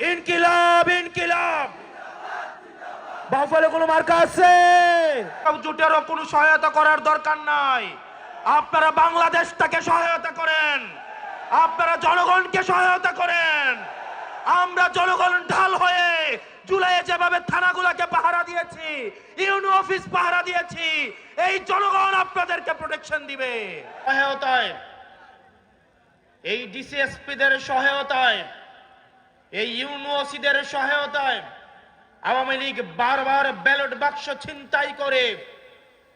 ইনকিলাব ইনকিলাব। বাহুফলে কোনো মার্কা আছে? জোটেরও কোনো সহায়তা করার দরকার নাই। আপনারা বাংলাদেশটাকে সহায়তা করেন, আপনারা জনগণকে সহায়তা করেন। আমরা জনগণ ঢাল হয়ে জুলাইয়ে যেভাবে থানাগুলোকে পাহারা দিয়েছি, ইউনো অফিস পাহারা দিয়েছি, এই জনগণ আপনাদেরকে প্রোটেকশন দিবে। সহায়তায়, এই ডিসিএসপিদের সহায়তায়, এই ইউনিওসিদের সহায়তায় আওয়ামী লীগ বারবার ব্যালট বাক্স ছিনতাই করে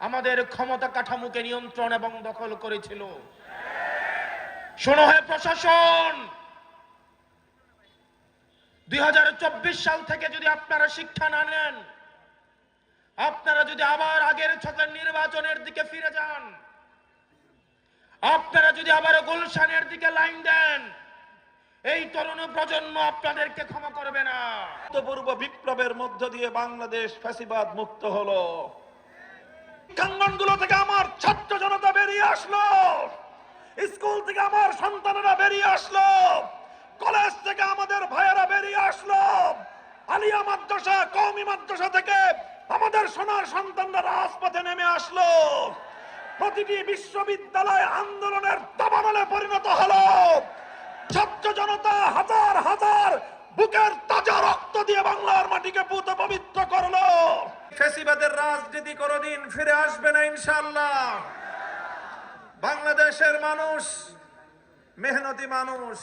আমাদের ক্ষমতা কাঠামোকে নিয়ন্ত্রণ এবং দখল করেছিল। শোনো হে প্রশাসন, 2024 সাল থেকে যদি আপনারা শিক্ষা না নেন, আপনারা যদি আবার আগের ছকের নির্বাচনের দিকে ফিরে যান, আপনারা যদি আবার গুলশানের দিকে লাইন দেন, এই তরুণ প্রজন্ম আপনাদেরকে ক্ষমা করবে না। পূর্ব বিপ্লবের মধ্য দিয়ে বাংলাদেশ ফ্যাসিবাদ মুক্ত হলো। প্রাঙ্গণগুলো থেকে আমার ছাত্র জনতা বেরিয়ে আসলো, স্কুল থেকে আমার সন্তানেরা বেরিয়ে আসলো, কলেজ থেকে আমাদের ভাইয়েরা বেরিয়ে আসলো, আলিয়া মাদ্রাসা, কওমি মাদ্রাসা থেকে আমাদের সোনার সন্তানরা রাজপথে নেমে আসলো। প্রতিটি বিশ্ববিদ্যালয় আন্দোলনের দাবানলে পরিণত হলো। ছাত্র জনতা হাজার হাজার বুকের তাজা রক্ত দিয়ে বাংলার মাটিকে পুত পবিত্র করলো। ফ্যাসিবাদের রাজনীতি কোনদিন ফিরে আসবে না ইনশাআল্লাহ। বাংলাদেশের মানুষ মেহনতি মানুষ,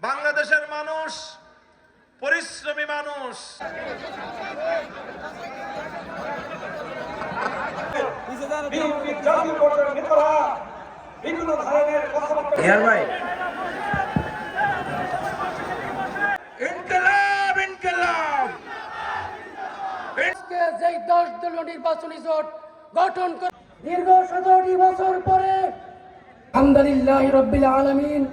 বাংলাদেশের মানুষ পরিশ্রমী মানুষ। ইনকিলাব ইনকিলাব। যেই 10 দলীয় নির্বাচনী জোট গঠন করে দীর্ঘ 17টি বছর পরে আলহামদুলিল্লাহ রাব্বিল আলামিন